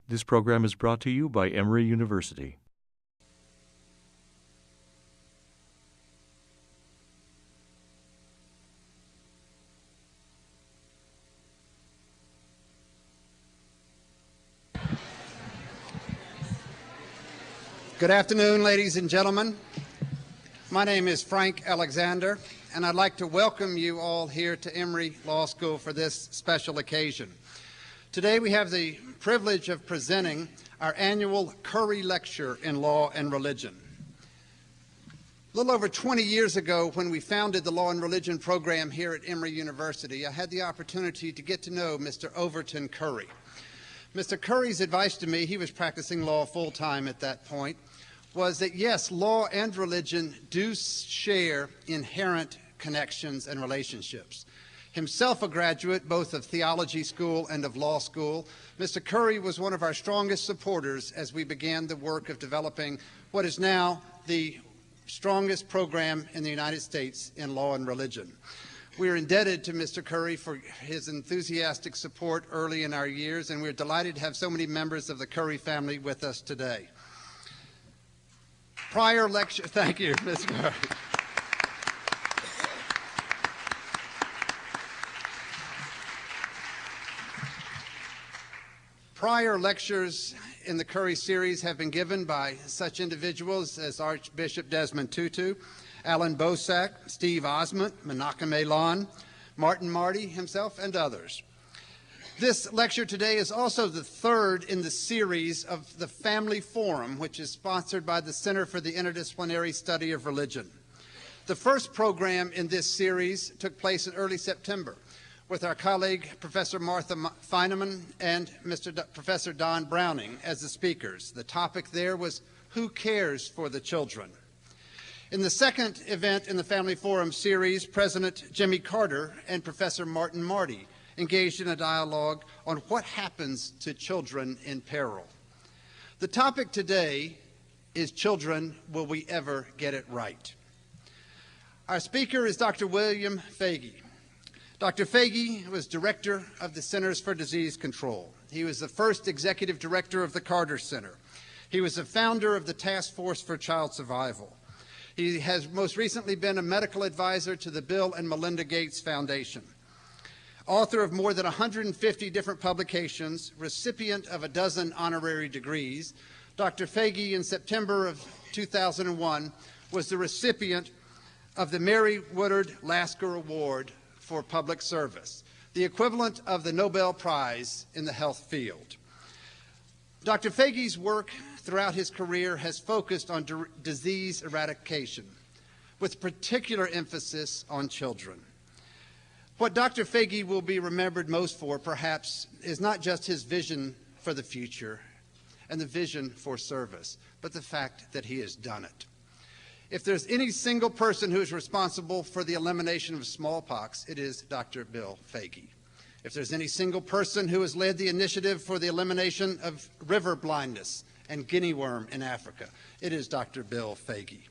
This program is brought to you by Emory University. Good afternoon, ladies and gentlemen. My name is Frank Alexander, and I'd like to welcome you all here to Emory Law School for this special occasion. Today we have the privilege of presenting our annual Curry Lecture in Law and Religion. A little over 20 years ago, when we founded the Law and Religion program here at Emory University, I had the opportunity to get to know Mr. Overton Curry. Mr. Curry's advice to me, he was practicing law full-time at that point, was that yes, law and religion do share inherent connections and relationships. Himself a graduate both of theology school and of law school, Mr. Curry was one of our strongest supporters as we began the work of developing what is now the strongest program in the United States in law and religion. We are indebted to Mr. Curry for his enthusiastic support early in our years, and we're delighted to have so many members of the Curry family with us today. Thank you, Ms. Curry. Prior lectures in the Curry series have been given by such individuals as Archbishop Desmond Tutu, Alan Bosack, Steve Osment, Menachem Elan, Marty himself, and others. This lecture today is also the third in the series of the Family Forum, which is sponsored by the Center for the Interdisciplinary Study of Religion. The first program in this series took place in early September with our colleague Professor Martha Feineman and Professor Don Browning as the speakers. The topic there was Who Cares for the Children? In the second event in the Family Forum series, President Jimmy Carter and Professor Marty engaged in a dialogue on what happens to children in peril. The topic today is Children, Will We Ever Get It Right? Our speaker is Dr. William Foege. Dr. Foege was director of the Centers for Disease Control. He was the first executive director of the Carter Center. He was the founder of the Task Force for Child Survival. He has most recently been a medical advisor to the Bill and Melinda Gates Foundation. Author of more than 150 different publications, recipient of a dozen honorary degrees, Dr. Foege in September of 2001 was the recipient of the Mary Woodard Lasker Award for Public Service, the equivalent of the Nobel Prize in the health field. Dr. Foege's work throughout his career has focused on disease eradication, with particular emphasis on children. What Dr. Foege will be remembered most for, perhaps, is not just his vision for the future and the vision for service, but the fact that he has done it. If there's any single person who is responsible for the elimination of smallpox, it is Dr. Bill Foege. If there's any single person who has led the initiative for the elimination of river blindness and guinea worm in Africa, it is Dr. Bill Foege.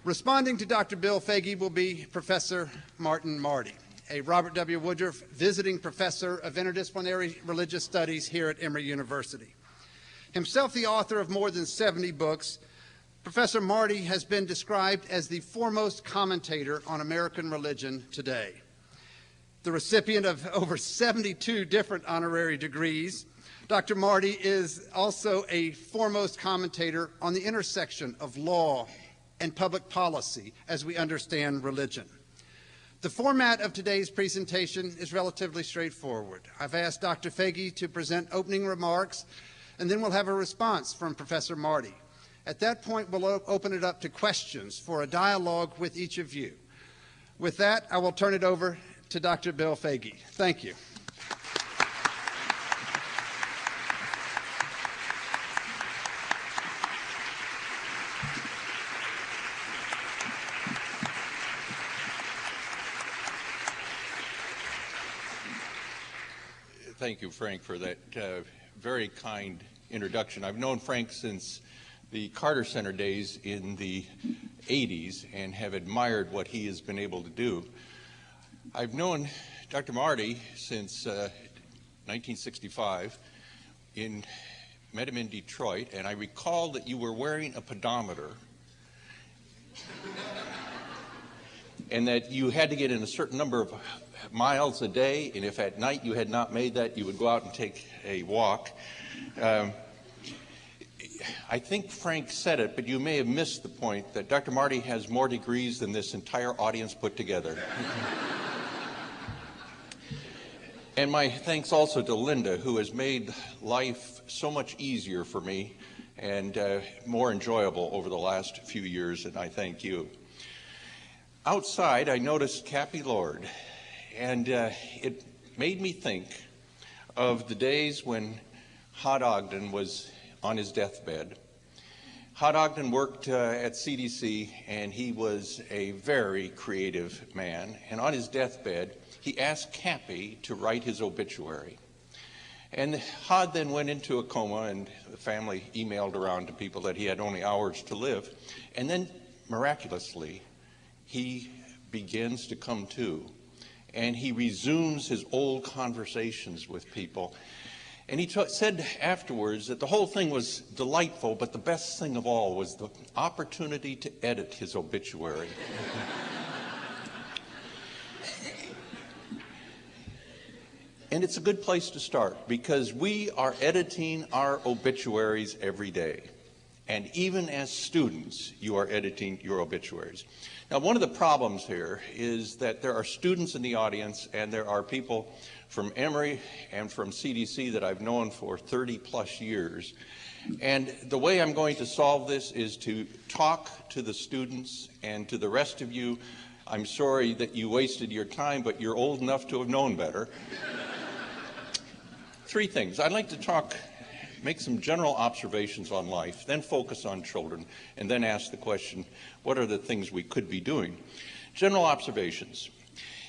Responding to Dr. Bill Foege will be Professor Marty, a Robert W. Woodruff Visiting Professor of Interdisciplinary Religious Studies here at Emory University. Himself the author of more than 70 books, Professor Marty has been described as the foremost commentator on American religion today. The recipient of over 72 different honorary degrees, Dr. Marty is also a foremost commentator on the intersection of law and public policy as we understand religion. The format of today's presentation is relatively straightforward. I've asked Dr. Foege to present opening remarks, and then we'll have a response from Professor Marty. At that point, we'll open it up to questions for a dialogue with each of you. With that, I will turn it over to Dr. Bill Foege. Thank you. Thank you, Frank, for that very kind introduction. I've known Frank since the Carter Center days in the 80s and have admired what he has been able to do. I've known Dr. Marty since 1965 met him in Detroit, and I recall that you were wearing a pedometer and that you had to get in a certain number of miles a day, and if at night you had not made that, you would go out and take a walk. I think Frank said it, but you may have missed the point that Dr. Marty has more degrees than this entire audience put together. And my thanks also to Linda, who has made life so much easier for me and more enjoyable over the last few years, and I thank you. Outside, I noticed Cappy Lord, and it made me think of the days when Hod Ogden was on his deathbed. Hod Ogden worked at CDC, and he was a very creative man. And on his deathbed, he asked Cappy to write his obituary. And Hod then went into a coma, and the family emailed around to people that he had only hours to live. And then, miraculously, he begins to come to, and he resumes his old conversations with people. And he said afterwards that the whole thing was delightful, but the best thing of all was the opportunity to edit his obituary. And it's a good place to start, because we are editing our obituaries every day. And even as students, you are editing your obituaries. Now, one of the problems here is that there are students in the audience, and there are people from Emory and from CDC that I've known for 30 plus years. And the way I'm going to solve this is to talk to the students, and to the rest of you, I'm sorry that you wasted your time, but you're old enough to have known better. Three things. I'd like to make some general observations on life, then focus on children, and then ask the question, what are the things we could be doing? General observations.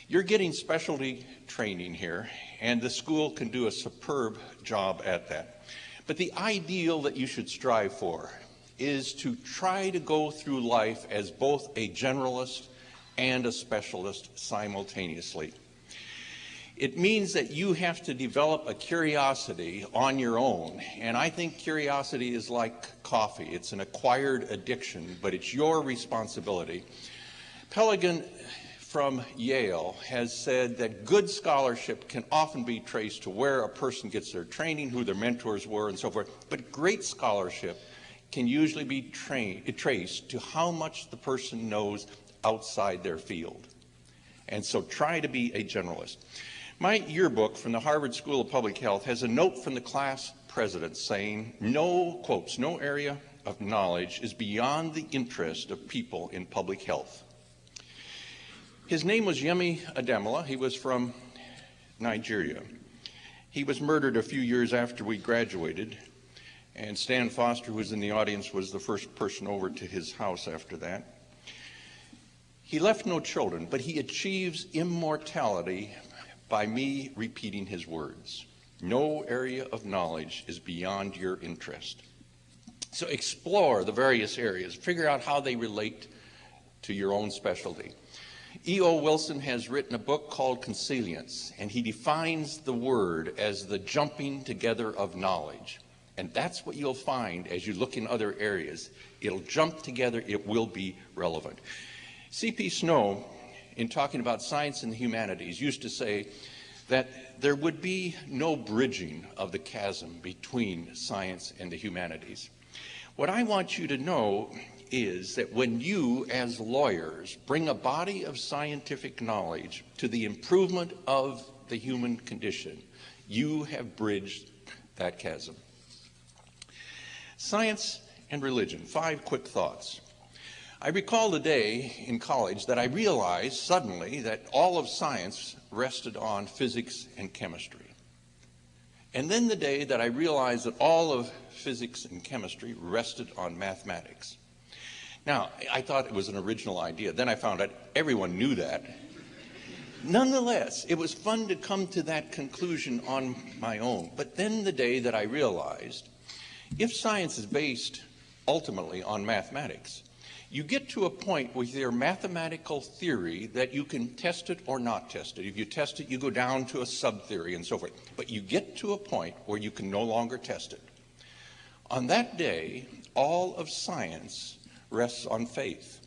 You're getting specialty training here, and the school can do a superb job at that. But the ideal that you should strive for is to try to go through life as both a generalist and a specialist simultaneously. It means that you have to develop a curiosity on your own, and I think curiosity is like coffee. It's an acquired addiction, but it's your responsibility. Peligan from Yale has said that good scholarship can often be traced to where a person gets their training, who their mentors were, and so forth, but great scholarship can usually be traced to how much the person knows outside their field. And so try to be a generalist. My yearbook from the Harvard School of Public Health has a note from the class president saying, quotes, no area of knowledge is beyond the interest of people in public health. His name was Yemi Ademola. He was from Nigeria. He was murdered a few years after we graduated, and Stan Foster, who was in the audience, was the first person over to his house after that. He left no children, but he achieves immortality by me repeating his words. No area of knowledge is beyond your interest. So explore the various areas. Figure out how they relate to your own specialty. E.O. Wilson has written a book called Consilience, and he defines the word as the jumping together of knowledge. And that's what you'll find as you look in other areas. It'll jump together. It will be relevant. C.P. Snow, in talking about science and the humanities, used to say that there would be no bridging of the chasm between science and the humanities. What I want you to know is that when you, as lawyers, bring a body of scientific knowledge to the improvement of the human condition, you have bridged that chasm. Science and religion, 5 quick thoughts. I recall the day in college that I realized suddenly that all of science rested on physics and chemistry. And then the day that I realized that all of physics and chemistry rested on mathematics. Now, I thought it was an original idea. Then I found out everyone knew that. Nonetheless, it was fun to come to that conclusion on my own. But then the day that I realized, if science is based ultimately on mathematics, You get to a point with your mathematical theory that you can test it or not test it. If you test it, you go down to a sub-theory and so forth. But you get to a point where you can no longer test it. On that day, all of science rests on faith.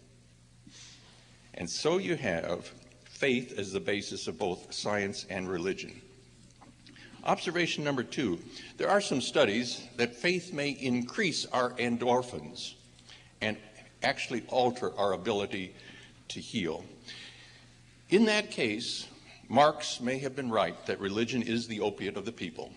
And so you have faith as the basis of both science and religion. Observation number 2, there are some studies that faith may increase our endorphins and actually alter our ability to heal. In that case, Marx may have been right that religion is the opiate of the people.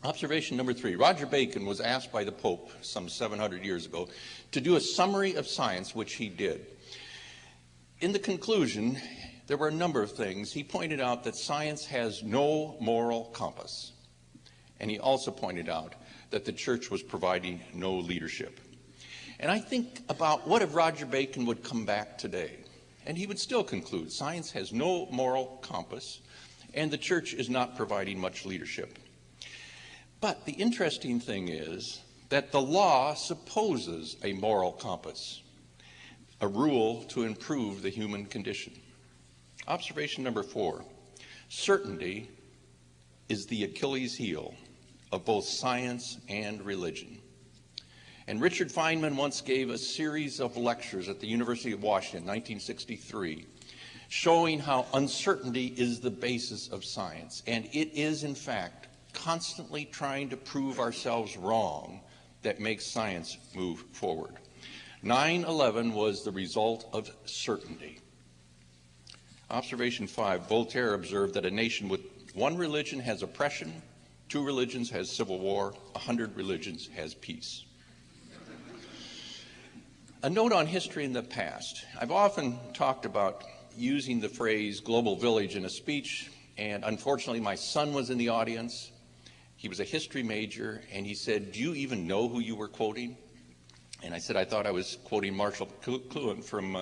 Observation number 3, Roger Bacon was asked by the Pope some 700 years ago to do a summary of science, which he did. In the conclusion, there were a number of things. He pointed out that science has no moral compass. And he also pointed out that the church was providing no leadership. And I think about what if Roger Bacon would come back today, and he would still conclude science has no moral compass, and the church is not providing much leadership. But the interesting thing is that the law supposes a moral compass, a rule to improve the human condition. Observation number 4, certainty is the Achilles heel of both science and religion. And Richard Feynman once gave a series of lectures at the University of Washington in 1963, showing how uncertainty is the basis of science. And it is, in fact, constantly trying to prove ourselves wrong that makes science move forward. 9/11 was the result of certainty. Observation 5, Voltaire observed that a nation with one religion has oppression, 2 religions has civil war, 100 religions has peace. A note on history in the past. I've often talked about using the phrase global village in a speech, and unfortunately my son was in the audience. He was a history major, and he said, "Do you even know who you were quoting?" And I said, "I thought I was quoting Marshall McLuhan from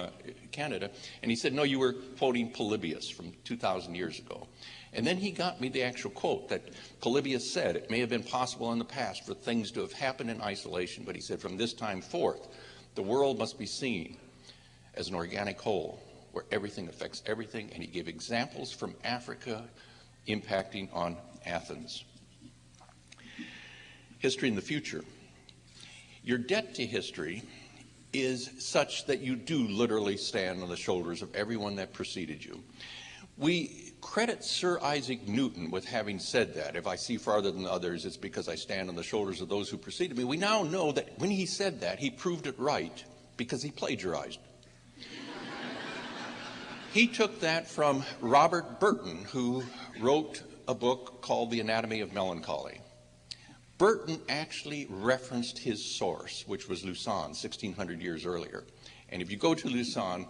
Canada." And he said, "No, you were quoting Polybius from 2,000 years ago." And then he got me the actual quote that Polybius said, "It may have been possible in the past for things to have happened in isolation, but he said, from this time forth, the world must be seen as an organic whole where everything affects everything." And he gave examples from Africa impacting on Athens. History in the future. Your debt to history is such that you do literally stand on the shoulders of everyone that preceded you. We credit Sir Isaac Newton with having said that. If I see farther than others, it's because I stand on the shoulders of those who preceded me. We now know that when he said that, he proved it right because he plagiarized. He took that from Robert Burton, who wrote a book called The Anatomy of Melancholy. Burton actually referenced his source, which was Lausanne, 1600 years earlier. And if you go to Lausanne,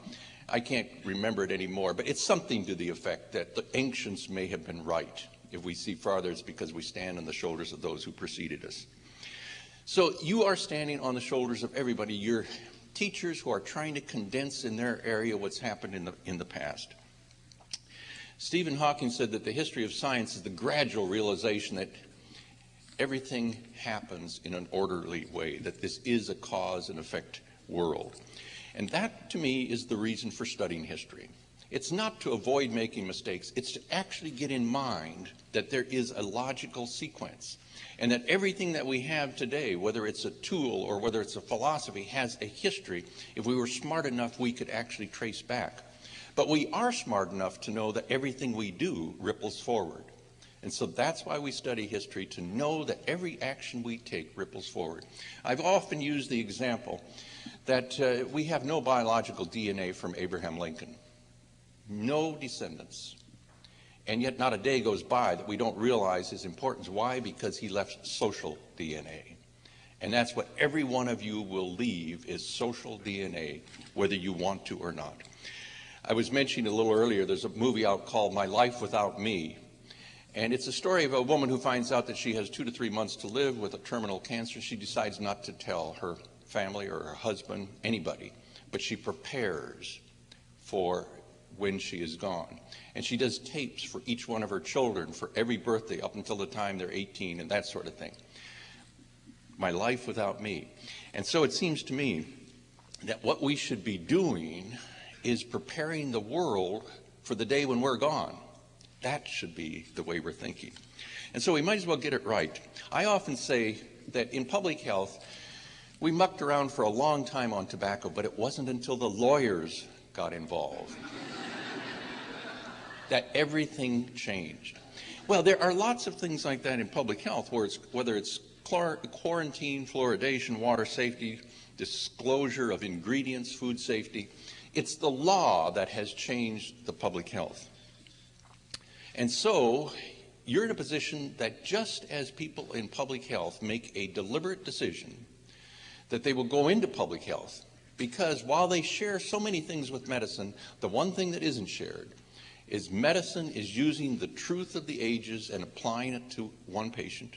I can't remember it anymore, but it's something to the effect that the ancients may have been right. If we see farther, it's because we stand on the shoulders of those who preceded us. So you are standing on the shoulders of everybody. You're teachers who are trying to condense in their area what's happened in the past. Stephen Hawking said that the history of science is the gradual realization that everything happens in an orderly way, that this is a cause and effect world. And that, to me, is the reason for studying history. It's not to avoid making mistakes. It's to actually get in mind that there is a logical sequence, and that everything that we have today, whether it's a tool or whether it's a philosophy, has a history. If we were smart enough, we could actually trace back. But we are smart enough to know that everything we do ripples forward. And so that's why we study history, to know that every action we take ripples forward. I've often used the example that we have no biological DNA from Abraham Lincoln. No descendants. And yet not a day goes by that we don't realize his importance. Why? Because he left social DNA. And that's what every one of you will leave, is social DNA, whether you want to or not. I was mentioning a little earlier, there's a movie out called My Life Without Me. And it's a story of a woman who finds out that she has 2 to 3 months to live with a terminal cancer. She decides not to tell her family or her husband, anybody, but she prepares for when she is gone. And she does tapes for each one of her children for every birthday up until the time they're 18 and that sort of thing. my life without me. And so it seems to me that what we should be doing is preparing the world for the day when we're gone. That should be the way we're thinking. And so we might as well get it right. I often say that in public health, we mucked around for a long time on tobacco, but it wasn't until the lawyers got involved that everything changed. Well, there are lots of things like that in public health, whether it's quarantine, fluoridation, water safety, disclosure of ingredients, food safety. It's the law that has changed the public health. And so you're in a position that just as people in public health make a deliberate decision that they will go into public health, because while they share so many things with medicine, the one thing that isn't shared is medicine is using the truth of the ages and applying it to one patient.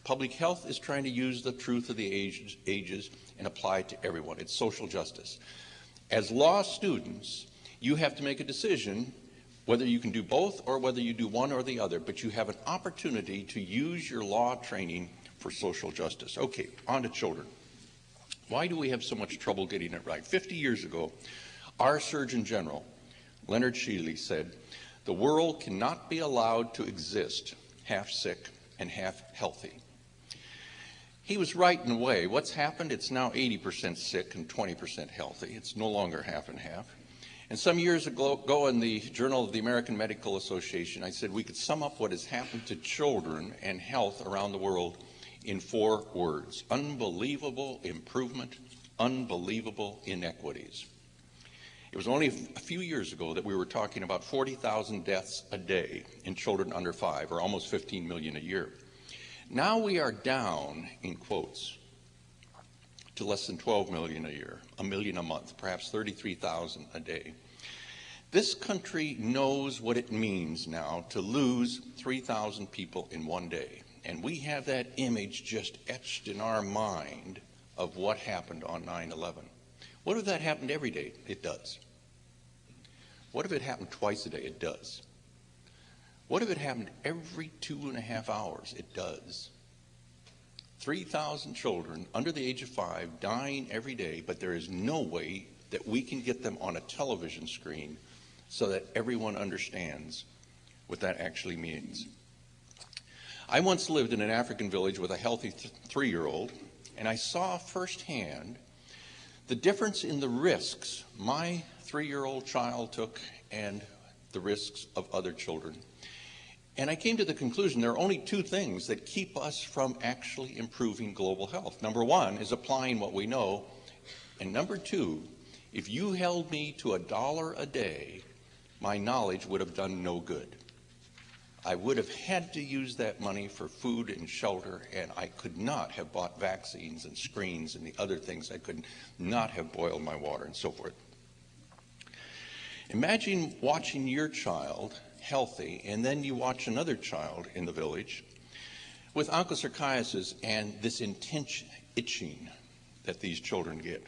Public health is trying to use the truth of the ages and apply it to everyone. It's social justice. As law students, you have to make a decision whether you can do both or whether you do one or the other, but you have an opportunity to use your law training for social justice. Okay, on to children. Why do we have so much trouble getting it right? 50 years ago, our Surgeon General, Leonard Sheely, said, "The world cannot be allowed to exist half sick and half healthy." He was right in a way. What's happened? It's now 80% sick and 20% healthy. It's no longer half and half. And some years ago in the Journal of the American Medical Association, I said we could sum up what has happened to children and health around the world in 4 words: unbelievable improvement, unbelievable inequities. It was only a few years ago that we were talking about 40,000 deaths a day in children under 5, or almost 15 million a year. Now we are down, in quotes, to less than 12 million a year, a million a month, perhaps 33,000 a day. This country knows what it means now to lose 3,000 people in one day. And we have that image just etched in our mind of what happened on 9/11. What if that happened every day? It does. What if it happened twice a day? It does. What if it happened every 2.5 hours? It does. 3,000 children under the age of 5 dying every day, but there is no way that we can get them on a television screen so that everyone understands what that actually means. I once lived in an African village with a healthy 3-year-old, and I saw firsthand the difference in the risks my 3-year-old child took and the risks of other children. And I came to the conclusion there are only 2 things that keep us from actually improving global health. Number 1 is applying what we know. And number 2, if you held me to $1 a day, my knowledge would have done no good. I would have had to use that money for food and shelter, and I could not have bought vaccines and screens and the other things. I could not have boiled my water and so forth. Imagine watching your child healthy, and then you watch another child in the village with onchocerciasis and this intense itching that these children get.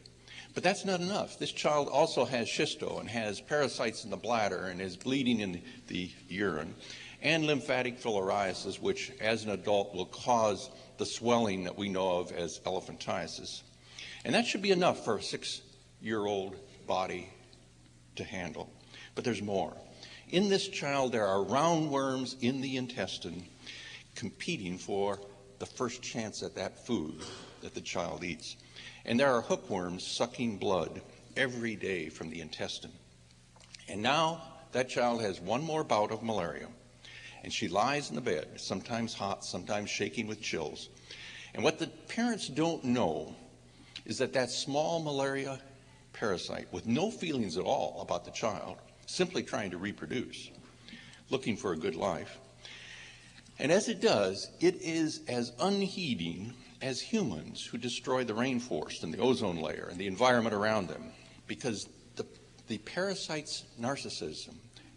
But that's not enough. This child also has schisto and has parasites in the bladder and is bleeding in the urine, and lymphatic filariasis, which as an adult will cause the swelling that we know of as elephantiasis. And that should be enough for a 6-year-old body to handle. But there's more. In this child, there are roundworms in the intestine competing for the first chance at that food that the child eats. And there are hookworms sucking blood every day from the intestine. And now that child has one more bout of malaria. And she lies in the bed, sometimes hot, sometimes shaking with chills. And what the parents don't know is that that small malaria parasite, with no feelings at all about the child, simply trying to reproduce, looking for a good life. And as it does, it is as unheeding as humans who destroy the rainforest and the ozone layer and the environment around them, because the parasite's narcissism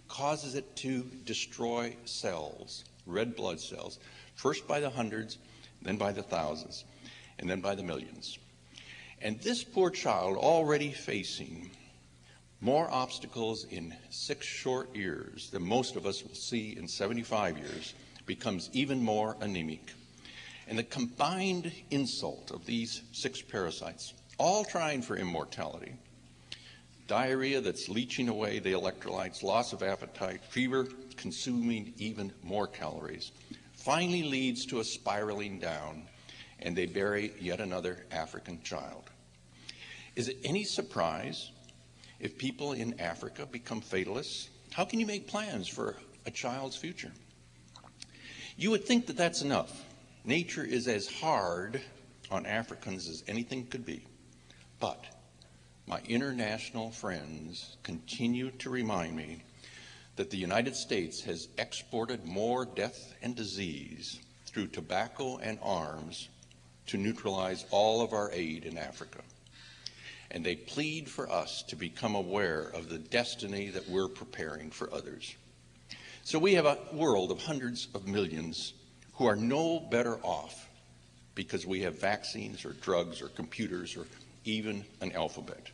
causes it to destroy cells, red blood cells, first by the hundreds, then by the thousands, and then by the millions. And this poor child, already facing more obstacles in 6 short years than most of us will see in 75 years, becomes even more anemic. And the combined insult of these 6 parasites, all trying for immortality, diarrhea that's leaching away the electrolytes, loss of appetite, fever consuming even more calories, finally leads to a spiraling down, and they bury yet another African child. Is it any surprise if people in Africa become fatalists? How can you make plans for a child's future? You would think that that's enough. Nature is as hard on Africans as anything could be. But my international friends continue to remind me that the United States has exported more death and disease through tobacco and arms to neutralize all of our aid in Africa. And they plead for us to become aware of the destiny that we're preparing for others. So we have a world of hundreds of millions who are no better off because we have vaccines or drugs or computers or even an alphabet.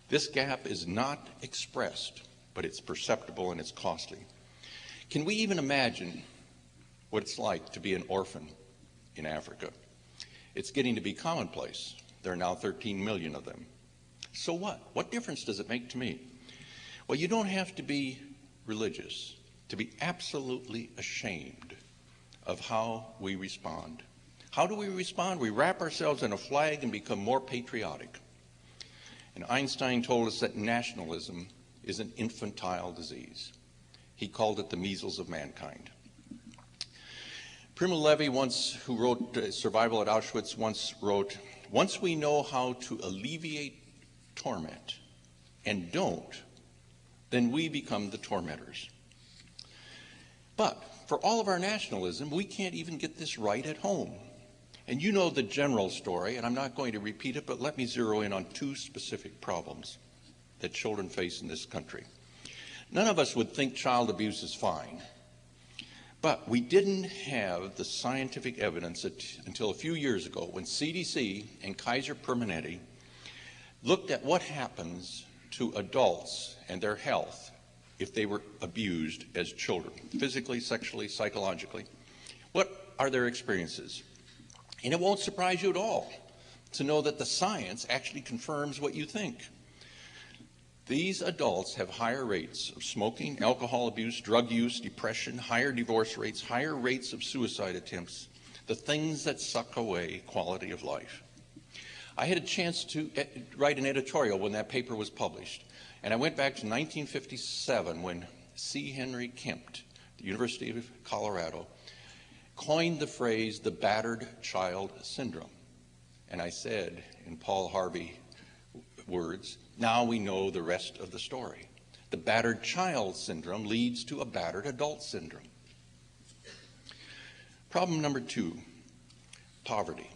This gap is not expressed, but it's perceptible and it's costly. Can we even imagine what it's like to be an orphan in Africa? It's getting to be commonplace. There are now 13 million of them. So what? What difference does it make to me? Well, you don't have to be religious to be absolutely ashamed of how we respond. How do we respond? We wrap ourselves in a flag and become more patriotic. And Einstein told us that nationalism is an infantile disease. He called it the measles of mankind. Primo Levi, who wrote Survival at Auschwitz, once wrote, "Once we know how to alleviate torment and don't, then we become the tormentors." But for all of our nationalism, we can't even get this right at home. And you know the general story, and I'm not going to repeat it, but let me zero in on 2 specific problems that children face in this country. None of us would think child abuse is fine, but we didn't have the scientific evidence until a few years ago when CDC and Kaiser Permanente looked at what happens to adults and their health if they were abused as children, physically, sexually, psychologically. What are their experiences? And it won't surprise you at all to know that the science actually confirms what you think. These adults have higher rates of smoking, alcohol abuse, drug use, depression, higher divorce rates, higher rates of suicide attempts, the things that suck away quality of life. I had a chance to write an editorial when that paper was published. And I went back to 1957 when C. Henry Kent, the University of Colorado, coined the phrase, the battered child syndrome. And I said, in Paul Harvey words, now we know the rest of the story. The battered child syndrome leads to a battered adult syndrome. Problem number 2, poverty.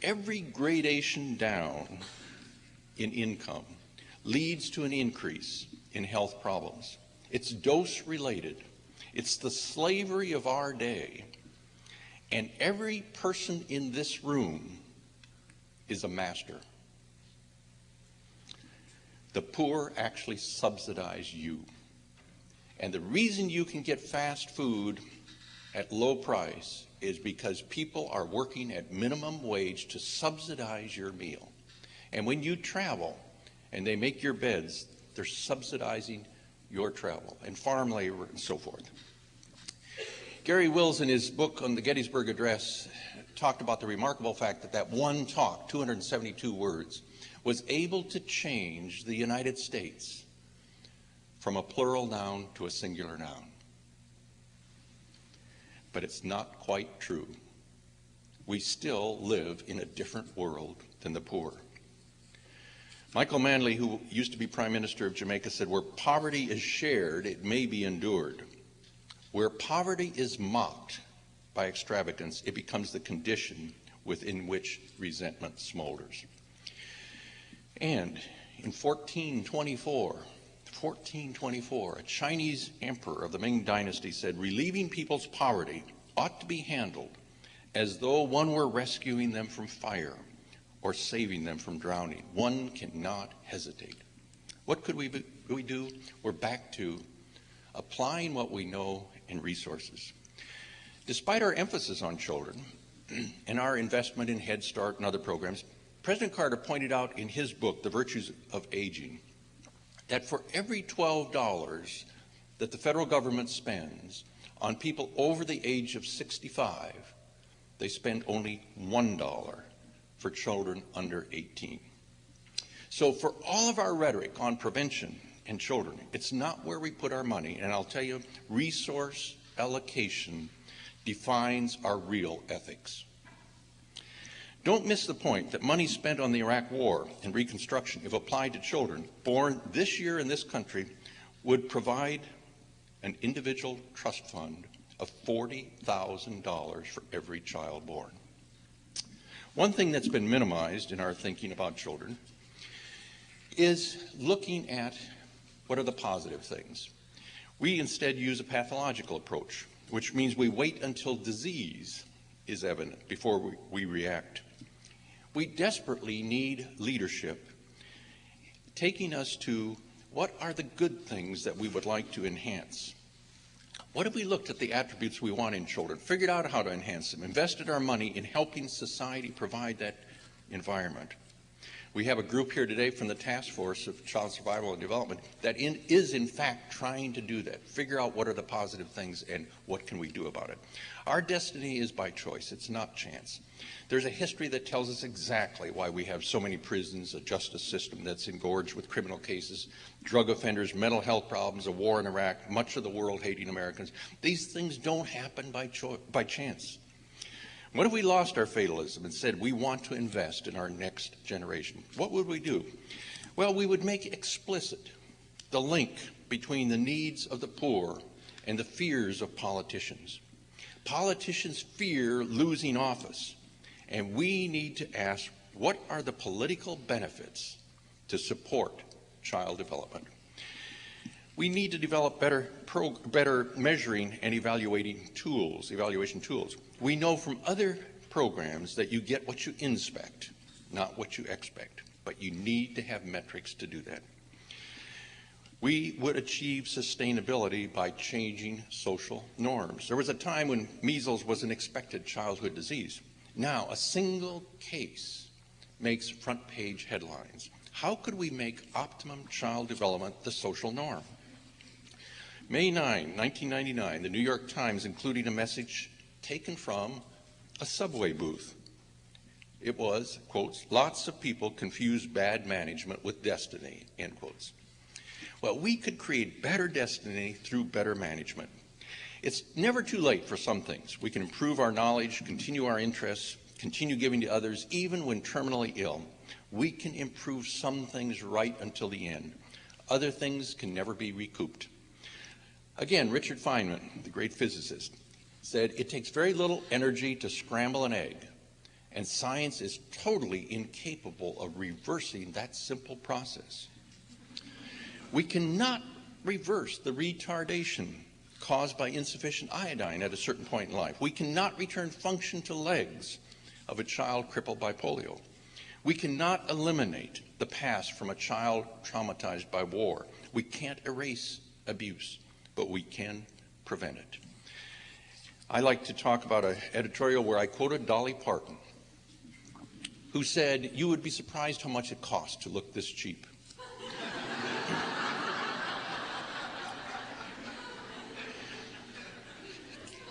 Every gradation down in income leads to an increase in health problems. It's dose related. It's the slavery of our day. And every person in this room is a master. The poor actually subsidize you. And the reason you can get fast food at low price is because people are working at minimum wage to subsidize your meal. And when you travel and they make your beds, they're subsidizing your travel and farm labor and so forth. Gary Wills, in his book on the Gettysburg Address, talked about the remarkable fact that that one talk, 272 words, was able to change the United States from a plural noun to a singular noun. But it's not quite true. We still live in a different world than the poor. Michael Manley, who used to be Prime Minister of Jamaica, said, where poverty is shared, it may be endured. Where poverty is mocked by extravagance, it becomes the condition within which resentment smolders. And in 1424, a Chinese emperor of the Ming Dynasty said, relieving people's poverty ought to be handled as though one were rescuing them from fire or saving them from drowning. One cannot hesitate. What could we do? We're back to applying what we know in resources. Despite our emphasis on children, and our investment in Head Start and other programs, President Carter pointed out in his book, The Virtues of Aging, that for every $12 that the federal government spends on people over the age of 65, they spend only $1 for children under 18. So for all of our rhetoric on prevention and children, it's not where we put our money. And I'll tell you, resource allocation defines our real ethics. Don't miss the point that money spent on the Iraq War and Reconstruction, if applied to children born this year in this country, would provide an individual trust fund of $40,000 for every child born. One thing that's been minimized in our thinking about children is looking at what are the positive things. We instead use a pathological approach, which means we wait until disease is evident before we react. We desperately need leadership taking us to what are the good things that we would like to enhance. What if we looked at the attributes we want in children, figured out how to enhance them, invested our money in helping society provide that environment? We have a group here today from the Task Force of Child Survival and Development that is in fact trying to do that, figure out what are the positive things and what can we do about it. Our destiny is by choice, it's not chance. There's a history that tells us exactly why we have so many prisons, a justice system that's engorged with criminal cases, drug offenders, mental health problems, a war in Iraq, much of the world hating Americans. These things don't happen by chance. What if we lost our fatalism and said we want to invest in our next generation? What would we do? Well, we would make explicit the link between the needs of the poor and the fears of politicians. Politicians fear losing office, and we need to ask, what are the political benefits to support child development? We need to develop better measuring and evaluation tools. We know from other programs that you get what you inspect, not what you expect, but you need to have metrics to do that. We would achieve sustainability by changing social norms. There was a time when measles was an expected childhood disease. Now, a single case makes front page headlines. How could we make optimum child development the social norm? May 9, 1999, the New York Times included a message taken from a subway booth. It was, quotes, "Lots of people confuse bad management with destiny," end quotes. Well, we could create better destiny through better management. It's never too late for some things. We can improve our knowledge, continue our interests, continue giving to others, even when terminally ill. We can improve some things right until the end. Other things can never be recouped. Again, Richard Feynman, the great physicist, said it takes very little energy to scramble an egg, and science is totally incapable of reversing that simple process. We cannot reverse the retardation caused by insufficient iodine at a certain point in life. We cannot return function to legs of a child crippled by polio. We cannot eliminate the past from a child traumatized by war. We can't erase abuse, but we can prevent it. I like to talk about an editorial where I quoted Dolly Parton, who said, "You would be surprised how much it costs to look this cheap."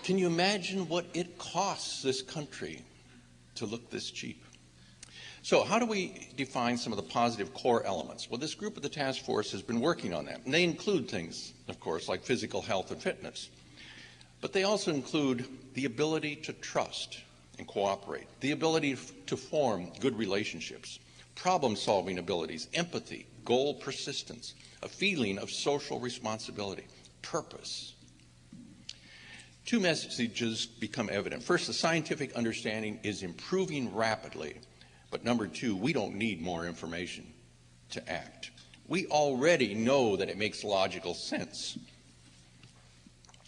Can you imagine what it costs this country to look this cheap? So how do we define some of the positive core elements? Well, this group of the task force has been working on that. And they include things, of course, like physical health and fitness. But they also include the ability to trust and cooperate, the ability to form good relationships, problem-solving abilities, empathy, goal persistence, a feeling of social responsibility, purpose. Two messages become evident. First, the scientific understanding is improving rapidly. But number two, we don't need more information to act. We already know that it makes logical sense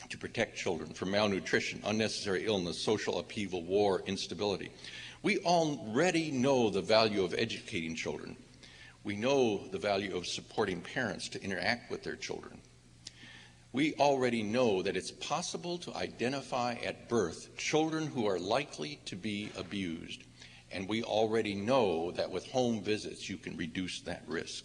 to protect children from malnutrition, unnecessary illness, social upheaval, war, instability. We already know the value of educating children. We know the value of supporting parents to interact with their children. We already know that it's possible to identify at birth children who are likely to be abused. And we already know that with home visits, you can reduce that risk.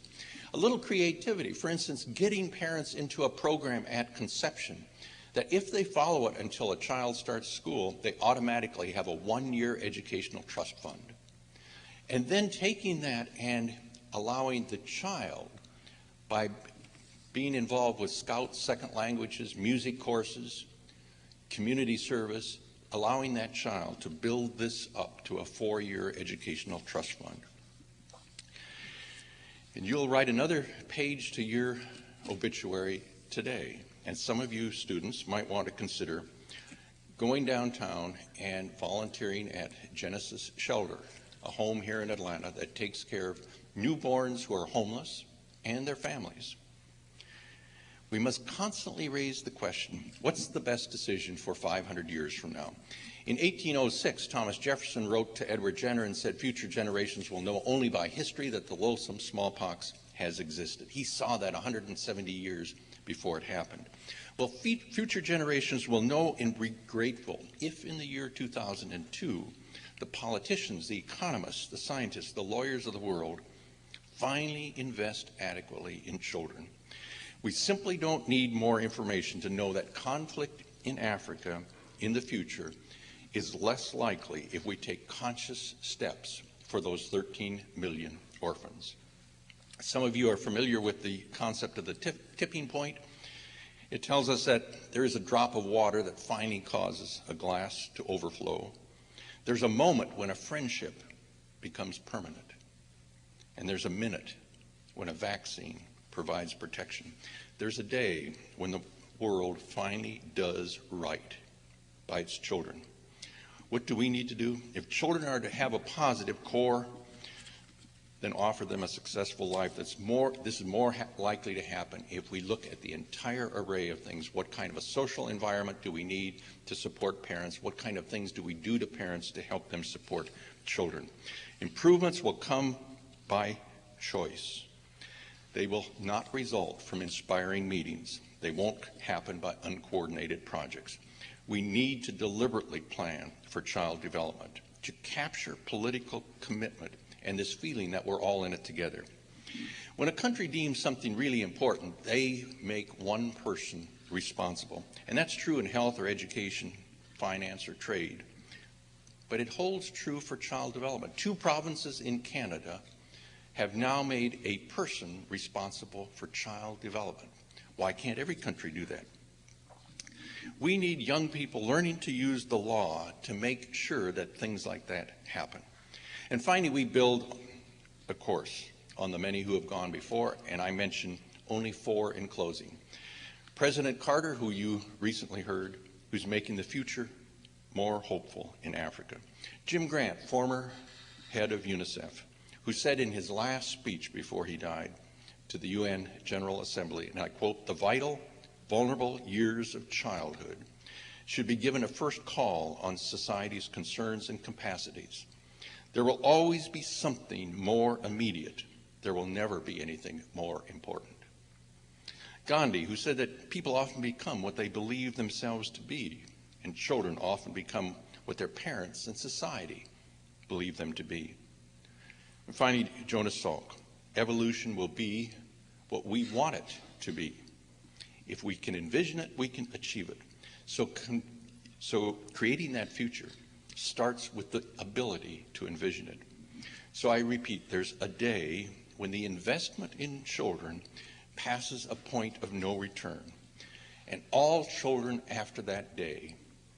A little creativity, for instance, getting parents into a program at conception that if they follow it until a child starts school, they automatically have a one-year educational trust fund. And then taking that and allowing the child, by being involved with Scouts, second languages, music courses, community service, allowing that child to build this up to a 4-year educational trust fund. And you'll write another page to your obituary today. And some of you students might want to consider going downtown and volunteering at Genesis Shelter, a home here in Atlanta that takes care of newborns who are homeless and their families. We must constantly raise the question, what's the best decision for 500 years from now? In 1806, Thomas Jefferson wrote to Edward Jenner and said, future generations will know only by history that the loathsome smallpox has existed. He saw that 170 years before it happened. Well, future generations will know and be grateful if in the year 2002, the politicians, the economists, the scientists, the lawyers of the world finally invest adequately in children. We simply don't need more information to know that conflict in Africa in the future is less likely if we take conscious steps for those 13 million orphans. Some of you are familiar with the concept of the tipping point. It tells us that there is a drop of water that finally causes a glass to overflow. There's a moment when a friendship becomes permanent. And there's a minute when a vaccine provides protection. There's a day when the world finally does right by its children. What do we need to do? If children are to have a positive core, then offer them a successful life. This is more likely to happen if we look at the entire array of things. What kind of a social environment do we need to support parents? What kind of things do we do to parents to help them support children? Improvements will come by choice. They will not result from inspiring meetings. They won't happen by uncoordinated projects. We need to deliberately plan for child development, to capture political commitment and this feeling that we're all in it together. When a country deems something really important, they make one person responsible. And that's true in health or education, finance or trade. But it holds true for child development. 2 provinces in Canada have now made a person responsible for child development. Why can't every country do that? We need young people learning to use the law to make sure that things like that happen. And finally, we build a course on the many who have gone before, and I mention only 4 in closing. President Carter, who you recently heard, who's making the future more hopeful in Africa. Jim Grant, former head of UNICEF, who said in his last speech before he died to the UN General Assembly, and I quote, "The vital, vulnerable years of childhood should be given a first call on society's concerns and capacities. There will always be something more immediate. There will never be anything more important." Gandhi, who said that people often become what they believe themselves to be, and children often become what their parents and society believe them to be. And finally, Jonas Salk, evolution will be what we want it to be. If we can envision it, we can achieve it. So creating that future starts with the ability to envision it. So I repeat, there's a day when the investment in children passes a point of no return, and all children after that day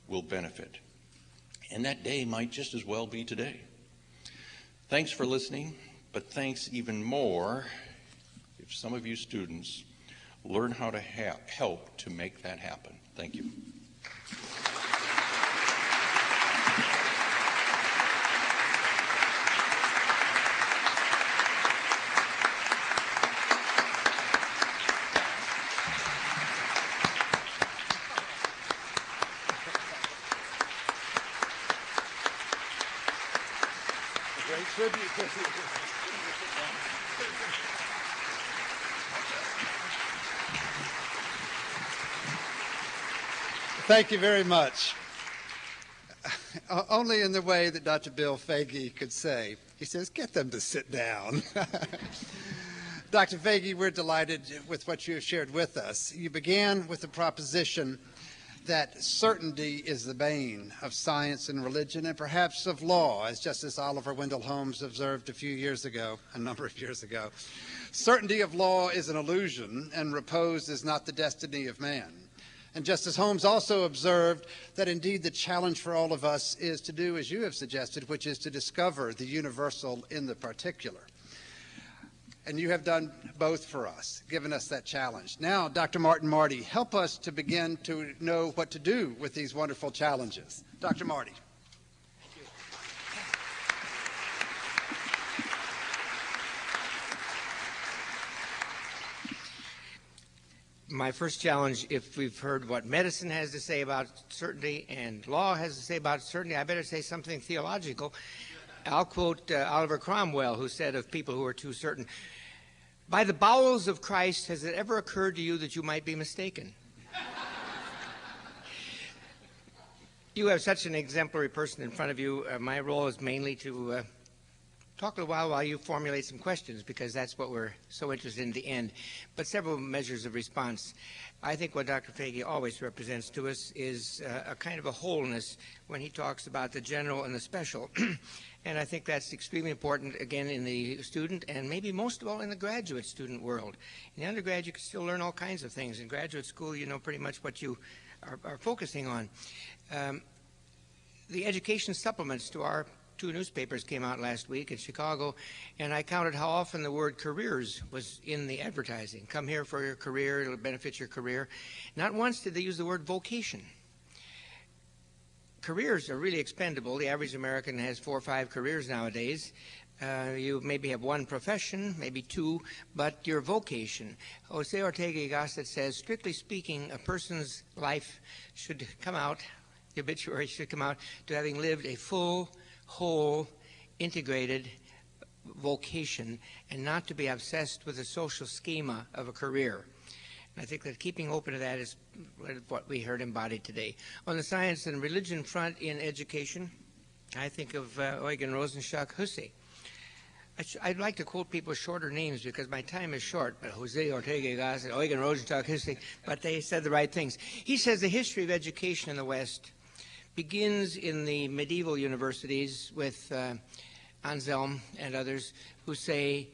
will benefit. And that day might just as well be today. Thanks for listening, but thanks even more if some of you students learn how to help to make that happen. Thank you. Great tribute. Thank you very much. Only in the way that Dr. Bill Foege could say. He says, get them to sit down. Dr. Foege, we're delighted with what you have shared with us. You began with the proposition that certainty is the bane of science and religion and perhaps of law, as Justice Oliver Wendell Holmes observed a number of years ago. Certainty of law is an illusion, and repose is not the destiny of man. And Justice Holmes also observed that indeed the challenge for all of us is to do as you have suggested, which is to discover the universal in the particular. And you have done both for us, given us that challenge. Now, Dr. Marty, help us to begin to know what to do with these wonderful challenges. Dr. Marty. My first challenge, if we've heard what medicine has to say about certainty and law has to say about certainty, I better say something theological. I'll quote Oliver Cromwell, who said of people who are too certain, "By the bowels of Christ, has it ever occurred to you that you might be mistaken?" You have such an exemplary person in front of you. My role is mainly to talk a while you formulate some questions, because that's what we're so interested in the end. But several measures of response. I think what Dr. Foege always represents to us is a kind of a wholeness when he talks about the general and the special. And I think that's extremely important, again, in the student and maybe most of all in the graduate student world. In the undergrad, you can still learn all kinds of things. In graduate school, you know pretty much what you are focusing on. The education supplements to our two newspapers came out last week in Chicago, and I counted how often the word careers was in the advertising. Come here for your career, it'll benefit your career. Not once did they use the word vocation. Careers are really expendable. The average American has 4 or 5 careers nowadays. You maybe have one profession, maybe 2, but your vocation. Jose Ortega says, strictly speaking, a person's life should come out, the obituary should come out to having lived a full, whole, integrated vocation, and not to be obsessed with the social schema of a career. And I think that keeping open to that is what we heard embodied today. On the science and religion front in education, I think of Eugen Rosenstock Hussey. I'd like to quote people's shorter names because my time is short, but Jose Ortega Gasset, Eugen Rosenstock Hussey, but they said the right things. He says the history of education in the West begins in the medieval universities with Anselm and others who say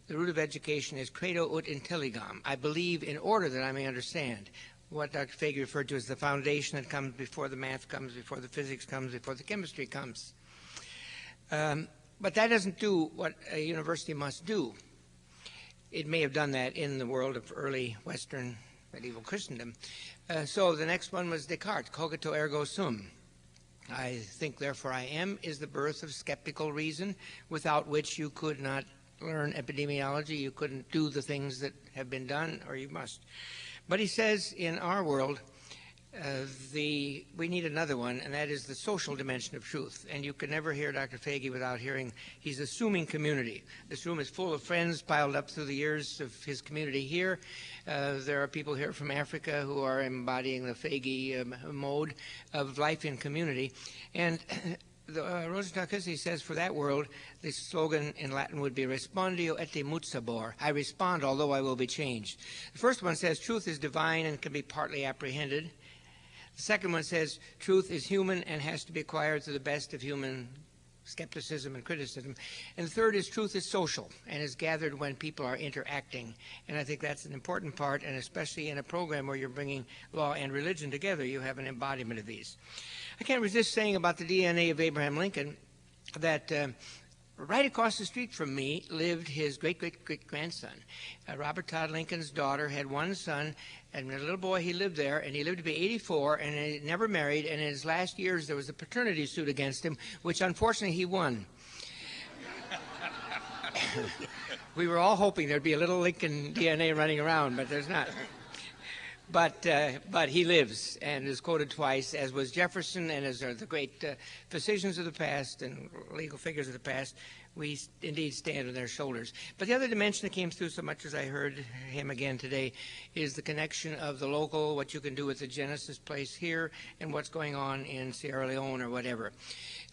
the root of education is credo ut intelligam. I believe in order that I may understand. What Dr. Foege referred to as the foundation that comes before the math comes, before the physics comes, before the chemistry comes. But that doesn't do what a university must do. It may have done that in the world of early Western medieval Christendom. So the next one was Descartes, cogito ergo sum. I think, therefore I am, is the birth of skeptical reason, without which you could not learn epidemiology, you couldn't do the things that have been done, or you must. But he says in our world, we need another one, and that is the social dimension of truth. And you can never hear Dr. Foege without hearing he's assuming community. This room is full of friends piled up through the years of his community here. There are people here from Africa who are embodying the Foege mode of life in community. And Rosenstock Hussey says for that world, the slogan in Latin would be respondio et mutabor. I respond, although I will be changed. The first one says truth is divine and can be partly apprehended. The second one says truth is human and has to be acquired through the best of human skepticism and criticism. And the third is truth is social and is gathered when people are interacting. And I think that's an important part, and especially in a program where you're bringing law and religion together, you have an embodiment of these. I can't resist saying about the DNA of Abraham Lincoln that right across the street from me lived his great-great-great-grandson. Robert Todd Lincoln's daughter had one son, and a little boy, he lived there, and he lived to be 84, and he never married, and in his last years there was a paternity suit against him, which unfortunately he won. We were all hoping there'd be a little Lincoln DNA running around, but there's not. but he lives and is quoted twice, as was Jefferson and as are the great physicians of the past and legal figures of the past. We indeed stand on their shoulders. But the other dimension that came through so much as I heard him again today is the connection of the local, what you can do with the Genesis place here, and what's going on in Sierra Leone or whatever.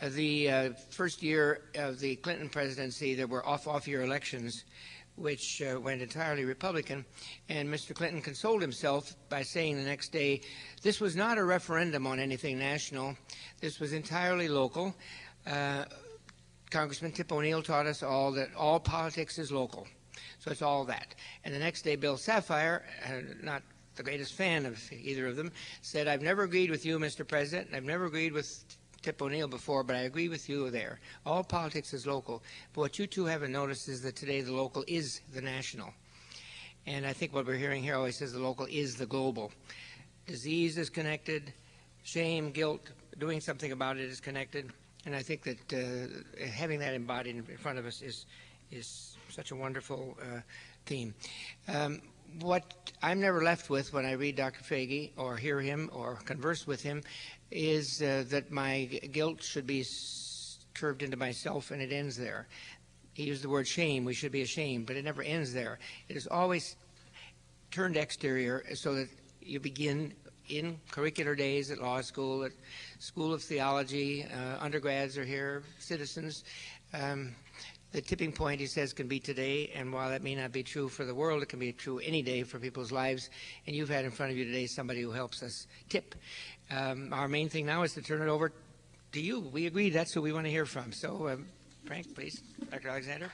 The first year of the Clinton presidency, there were off-year elections, which went entirely Republican, and Mr. Clinton consoled himself by saying the next day, this was not a referendum on anything national, this was entirely local. Congressman Tip O'Neill taught us all that all politics is local, so it's all that. And the next day, Bill Sapphire, not the greatest fan of either of them, said, I've never agreed with you, Mr. President, I've never agreed with Tip O'Neill before, but I agree with you there. All politics is local. But what you two haven't noticed is that today the local is the national. And I think what we're hearing here always says the local is the global. Disease is connected. Shame, guilt, doing something about it is connected. And I think that having that embodied in front of us is such a wonderful theme. What I'm never left with when I read Dr. Foege or hear him or converse with him is that my guilt should be curved into myself, and it ends there. He used the word shame. We should be ashamed, but it never ends there. It is always turned exterior so that you begin in curricular days at law school, at School of Theology, undergrads are here, citizens. The tipping point, he says, can be today, and while that may not be true for the world, it can be true any day for people's lives, and you've had in front of you today somebody who helps us tip. Our main thing now is to turn it over to you. We agree that's who we want to hear from. So, Frank, please, Dr. Alexander.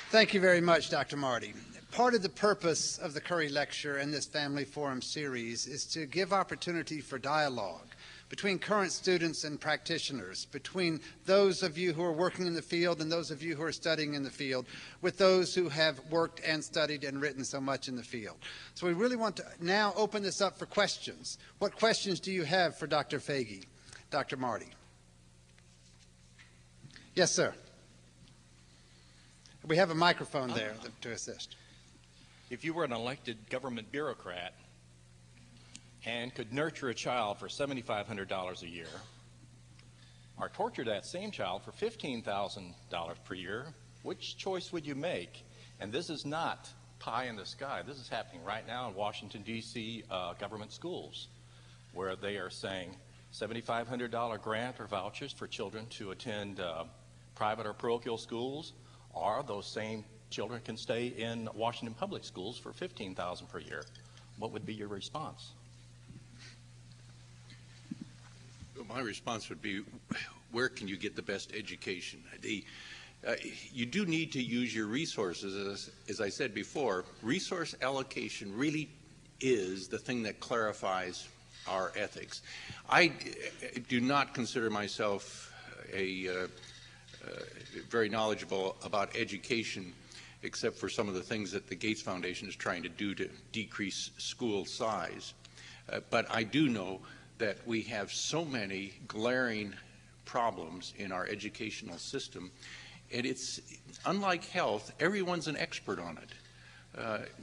Thank you very much, Dr. Marty. Part of the purpose of the Curry Lecture and this Family Forum series is to give opportunity for dialogue between current students and practitioners, between those of you who are working in the field and those of you who are studying in the field, with those who have worked and studied and written so much in the field. So we really want to now open this up for questions. What questions do you have for Dr. Foege? Dr. Marty? Yes, sir. We have a microphone there to assist. If you were an elected government bureaucrat and could nurture a child for $7,500 a year, or torture that same child for $15,000 per year, which choice would you make? And this is not pie in the sky. This is happening right now in Washington, D.C. Government schools, where they are saying $7,500 grant or vouchers for children to attend private or parochial schools, or those same children can stay in Washington public schools for $15,000 per year. What would be your response? My response would be, where can you get the best education? You do need to use your resources. As I said before, resource allocation really is the thing that clarifies our ethics. I do not consider myself very knowledgeable about education, except for some of the things that the Gates Foundation is trying to do to decrease school size. But I do know that we have so many glaring problems in our educational system, and it's unlike health, everyone's an expert on it.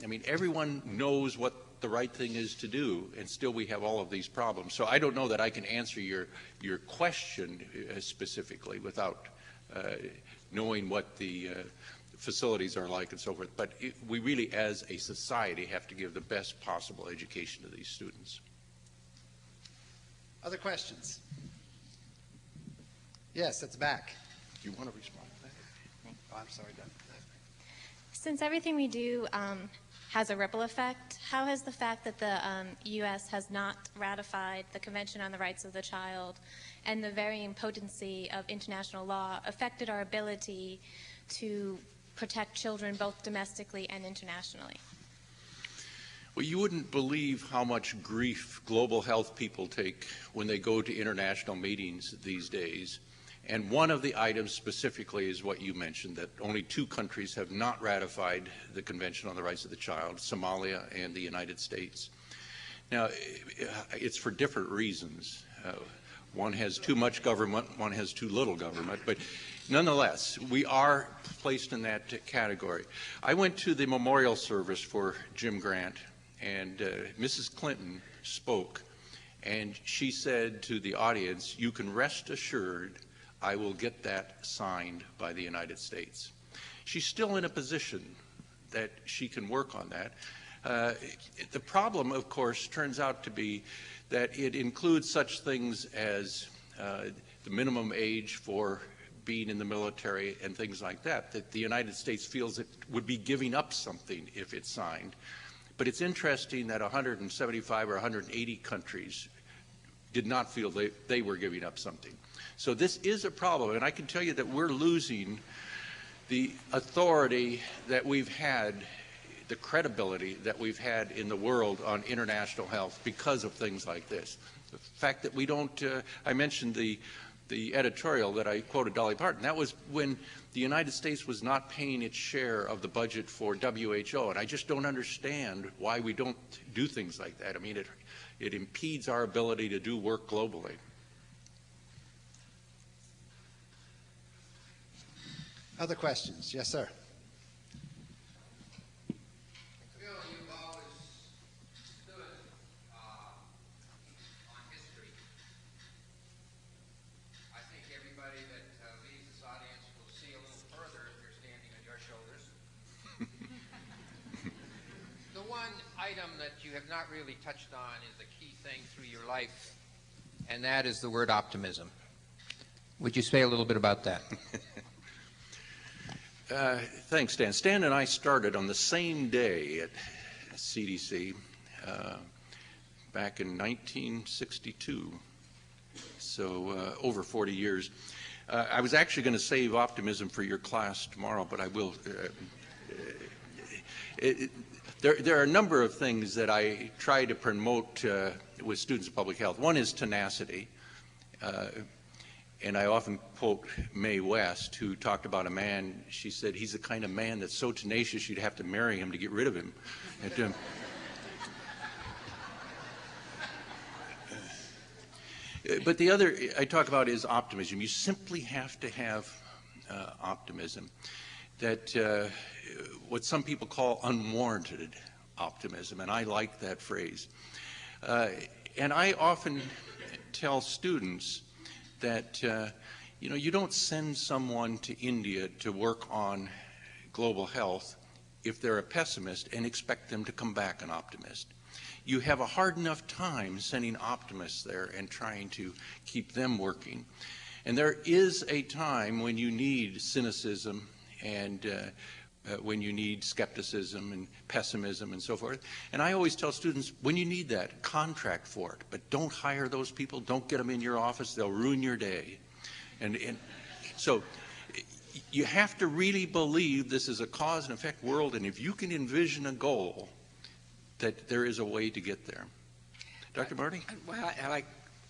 I mean, everyone knows what the right thing is to do, and still we have all of these problems. So I don't know that I can answer your question specifically without knowing what the facilities are like and so forth. But we really, as a society, have to give the best possible education to these students. Other questions? Yes, it's back. Do you want to respond to that? Oh, I'm sorry, Doug. Since everything we do has a ripple effect, how has the fact that the U.S. has not ratified the Convention on the Rights of the Child and the varying potency of international law affected our ability to protect children both domestically and internationally? Well, you wouldn't believe how much grief global health people take when they go to international meetings these days. And one of the items specifically is what you mentioned, that only 2 countries have not ratified the Convention on the Rights of the Child, Somalia and the United States. Now, it's for different reasons. One has too much government, one has too little government, but nonetheless, we are placed in that category. I went to the memorial service for Jim Grant, and Mrs. Clinton spoke, and she said to the audience, "You can rest assured I will get that signed by the United States." She's still in a position that she can work on that. The problem, of course, turns out to be that it includes such things as the minimum age for being in the military and things like that, that the United States feels it would be giving up something if it's signed. But it's interesting that 175 or 180 countries did not feel they were giving up something. So this is a problem, and I can tell you that we're losing the authority that we've had, the credibility that we've had in the world on international health because of things like this. The fact that we don't, I mentioned the editorial that I quoted Dolly Parton. That was when the United States was not paying its share of the budget for WHO, and I just don't understand why we don't do things like that. I mean, it impedes our ability to do work globally. Other questions? Yes, sir. Item that you have not really touched on is the key thing through your life, and that is the word optimism. Would you say a little bit about that? Thanks, Stan. Stan and I started on the same day at CDC back in 1962, so over 40 years. I was actually going to save optimism for your class tomorrow, but I will. There are a number of things that I try to promote with students of public health. One is tenacity, and I often quote Mae West, who talked about a man. She said, "He's the kind of man that's so tenacious you'd have to marry him to get rid of him." But the other I talk about is optimism. You simply have to have optimism. That what some people call unwarranted optimism, and I like that phrase. And I often tell students that you don't send someone to India to work on global health if they're a pessimist and expect them to come back an optimist. You have a hard enough time sending optimists there and trying to keep them working. And there is a time when you need cynicism and when you need skepticism and pessimism and so forth. And I always tell students, when you need that, contract for it, but don't hire those people, don't get them in your office, they'll ruin your day. And so you have to really believe this is a cause and effect world, and if you can envision a goal, that there is a way to get there. Dr. Marty? Well, I like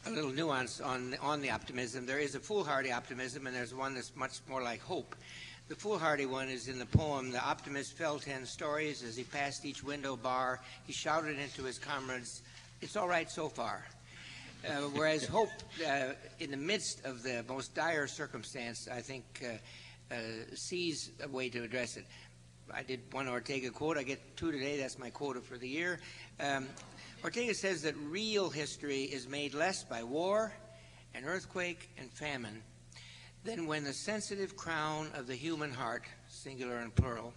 a little nuance on the optimism. There is a foolhardy optimism, and there's one that's much more like hope. The foolhardy one is in the poem, "The optimist fell 10 stories. As he passed each window bar, he shouted into his comrades, 'It's all right so far.'" Whereas hope, in the midst of the most dire circumstance, I think sees a way to address it. I did one Ortega quote. I get two today. That's my quota for the year. Ortega says that real history is made less by war and earthquake and famine than when the sensitive crown of the human heart, singular and plural,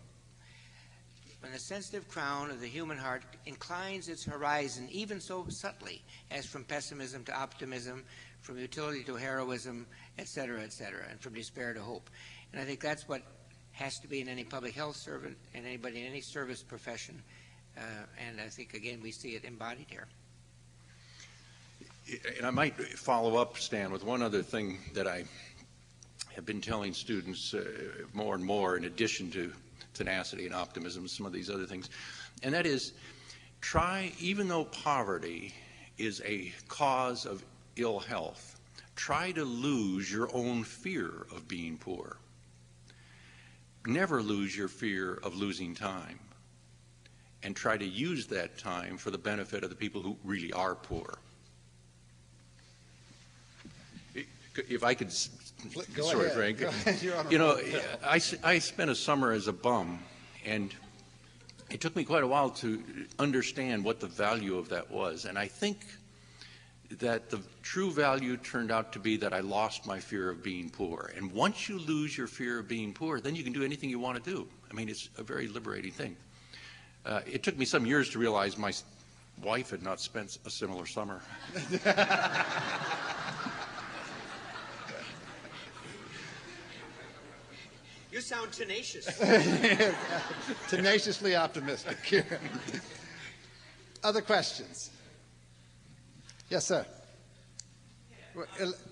when the sensitive crown of the human heart inclines its horizon even so subtly as from pessimism to optimism, from utility to heroism, et cetera, and from despair to hope. And I think that's what has to be in any public health servant and anybody in any service profession. And I think, again, we see it embodied here. And I might follow up, Stan, with one other thing that I have been telling students more and more, in addition to tenacity and optimism, some of these other things, and that is try, even though poverty is a cause of ill health, try to lose your own fear of being poor. Never lose your fear of losing time, and try to use that time for the benefit of the people who really are poor. If I could Go sorry, ahead. Frank. Go ahead. You're on a You know, roll. I spent a summer as a bum, and it took me quite a while to understand what the value of that was. And I think that the true value turned out to be that I lost my fear of being poor. And once you lose your fear of being poor, then you can do anything you want to do. I mean, it's a very liberating thing. It took me some years to realize my wife had not spent a similar summer. You sound tenacious. Tenaciously optimistic. Other questions? Yes, sir.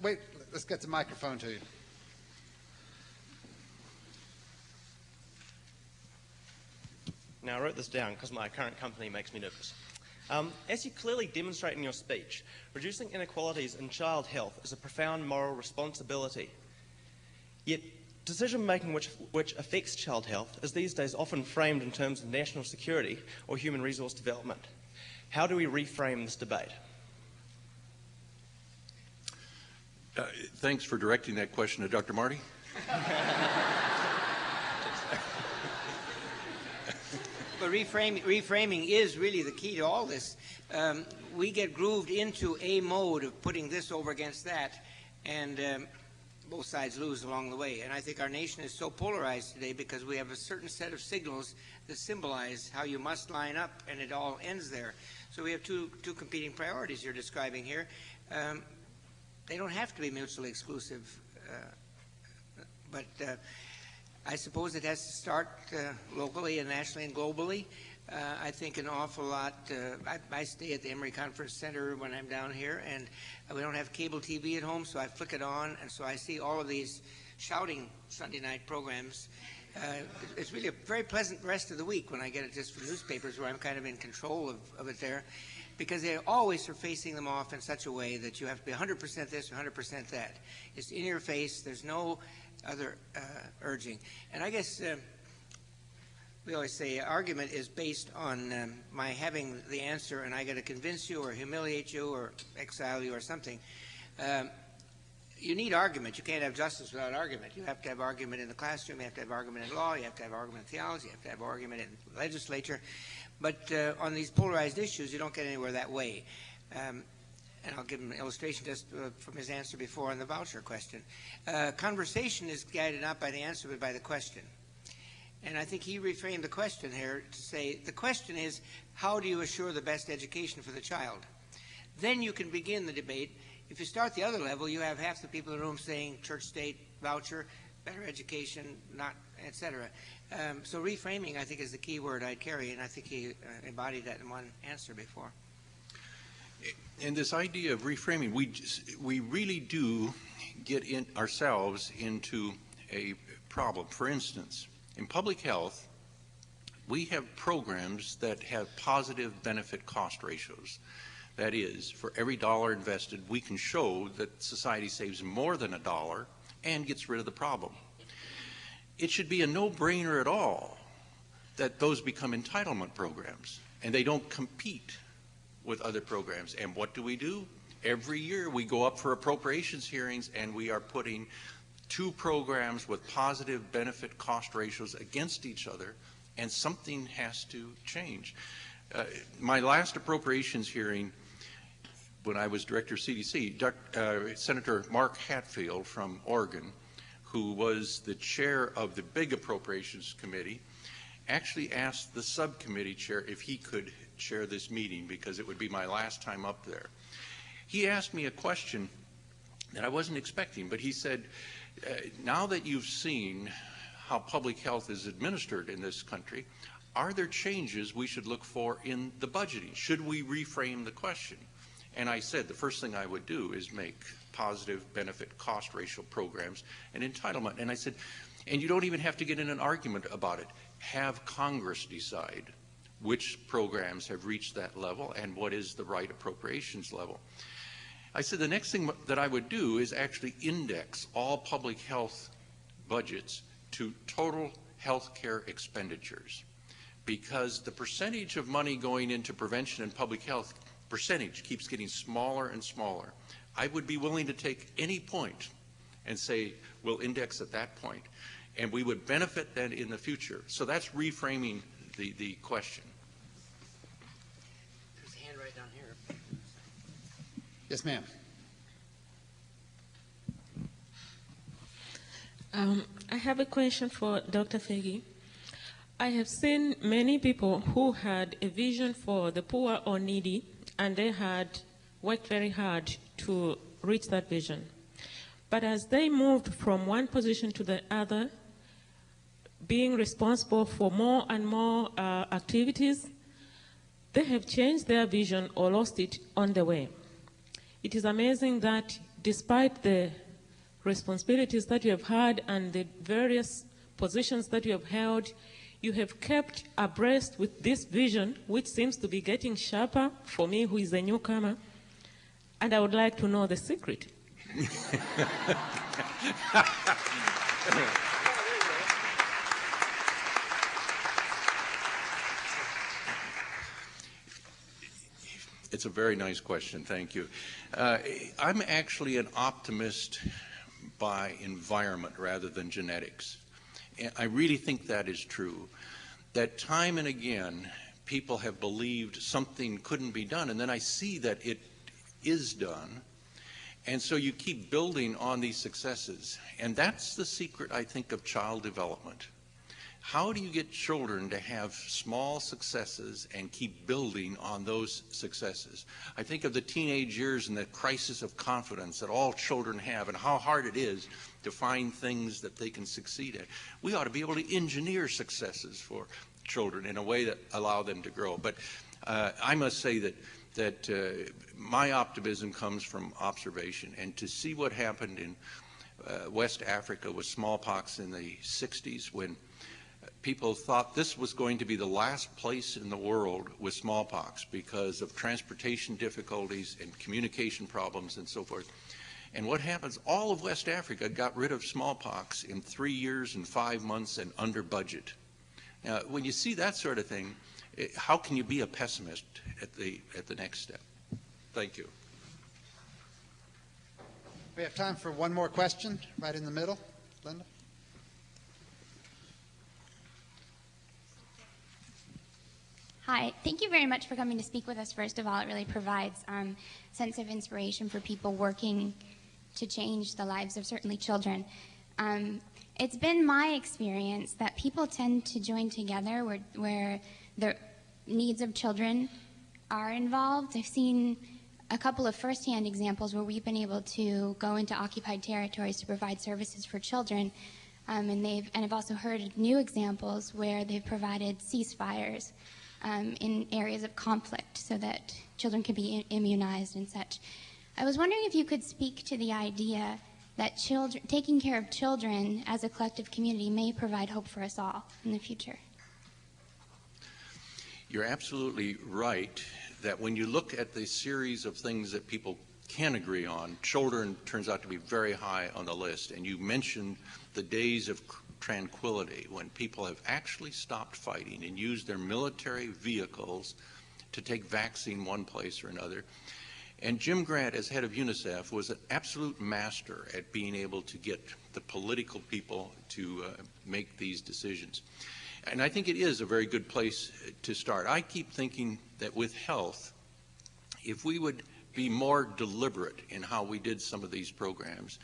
Wait, let's get the microphone to you. Now, I wrote this down because my current company makes me nervous. As you clearly demonstrate in your speech, reducing inequalities in child health is a profound moral responsibility. Yet, decision-making which affects child health is these days often framed in terms of national security or human resource development. How do we reframe this debate? Thanks for directing that question to Dr. Marty. But reframing is really the key to all this. We get grooved into a mode of putting this over against that, and both sides lose along the way. And I think our nation is so polarized today because we have a certain set of signals that symbolize how you must line up, and it all ends there. So we have two competing priorities you're describing here. They don't have to be mutually exclusive, but I suppose it has to start locally and nationally and globally. I think an awful lot, I stay at the Emory Conference Center when I'm down here, and we don't have cable TV at home, so I flick it on, and so I see all of these shouting Sunday night programs. It's really a very pleasant rest of the week when I get it just from newspapers where I'm kind of in control of it there, because they always are facing them off in such a way that you have to be 100% this or 100% that. It's in your face. There's no other urging. And I guess we always say argument is based on my having the answer, and I got to convince you or humiliate you or exile you or something. You need argument. You can't have justice without argument. You have to have argument in the classroom. You have to have argument in law. You have to have argument in theology. You have to have argument in the legislature. But on these polarized issues, you don't get anywhere that way. And I'll give him an illustration just from his answer before on the voucher question. Conversation is guided not by the answer but by the question. And I think he reframed the question here to say, the question is, how do you assure the best education for the child? Then you can begin the debate. If you start the other level, you have half the people in the room saying church, state, voucher, better education, not, etc. So reframing, I think, is the key word I'd carry, and I think he embodied that in one answer before. And this idea of reframing, we really do get ourselves into a problem. For instance, in public health, we have programs that have positive benefit cost ratios. That is, for every dollar invested, we can show that society saves more than a dollar and gets rid of the problem. It should be a no-brainer at all that those become entitlement programs, and they don't compete with other programs. And what do? Every year we go up for appropriations hearings, and we are putting two programs with positive benefit cost ratios against each other, and something has to change. My last appropriations hearing, when I was director of CDC, Senator Mark Hatfield from Oregon, who was the chair of the big appropriations committee, actually asked the subcommittee chair if he could chair this meeting because it would be my last time up there. He asked me a question that I wasn't expecting, but he said, now that you've seen how public health is administered in this country, are there changes we should look for in the budgeting? Should we reframe the question? And I said the first thing I would do is make positive benefit cost ratio programs an entitlement. And I said, and you don't even have to get in an argument about it. Have Congress decide which programs have reached that level and what is the right appropriations level. I said the next thing that I would do is actually index all public health budgets to total health care expenditures, because the percentage of money going into prevention and public health percentage keeps getting smaller and smaller. I would be willing to take any point and say we'll index at that point, and we would benefit then in the future. So that's reframing the question. There's a hand right down here. Yes, ma'am. I have a question for Dr. Foege. I have seen many people who had a vision for the poor or needy, and they had worked very hard to reach that vision. But as they moved from one position to the other, being responsible for more and more activities, they have changed their vision or lost it on the way. It is amazing that despite the responsibilities that you have had and the various positions that you have held, you have kept abreast with this vision, which seems to be getting sharper for me, who is a newcomer, and I would like to know the secret. It's a very nice question, thank you. I'm actually an optimist by environment rather than genetics. And I really think that is true, that time and again people have believed something couldn't be done, and then I see that it is done, and so you keep building on these successes. And that's the secret, I think, of child development. How do you get children to have small successes and keep building on those successes? I think of the teenage years and the crisis of confidence that all children have and how hard it is to find things that they can succeed at. We ought to be able to engineer successes for children in a way that allow them to grow. But I must say that my optimism comes from observation, and to see what happened in West Africa with smallpox in the 60s, when people thought this was going to be the last place in the world with smallpox because of transportation difficulties and communication problems and so forth. And what happens? All of West Africa got rid of smallpox in 3 years and 5 months and under budget. Now, when you see that sort of thing, how can you be a pessimist at the next step? Thank you. We have time for one more question right in the middle. Linda? Hi, thank you very much for coming to speak with us. First of all, it really provides a sense of inspiration for people working to change the lives of certainly children. It's been my experience that people tend to join together where the needs of children are involved. I've seen a couple of firsthand examples where we've been able to go into occupied territories to provide services for children, and I've also heard new examples where they've provided ceasefires in areas of conflict so that children can be immunized and such. I was wondering if you could speak to the idea that taking care of children as a collective community may provide hope for us all in the future. You're absolutely right that when you look at the series of things that people can agree on, children turns out to be very high on the list. And you mentioned the days of tranquility, when people have actually stopped fighting and used their military vehicles to take vaccine one place or another. And Jim Grant, as head of UNICEF, was an absolute master at being able to get the political people to make these decisions. And I think it is a very good place to start. I keep thinking that with health, if we would be more deliberate in how we did some of these programs,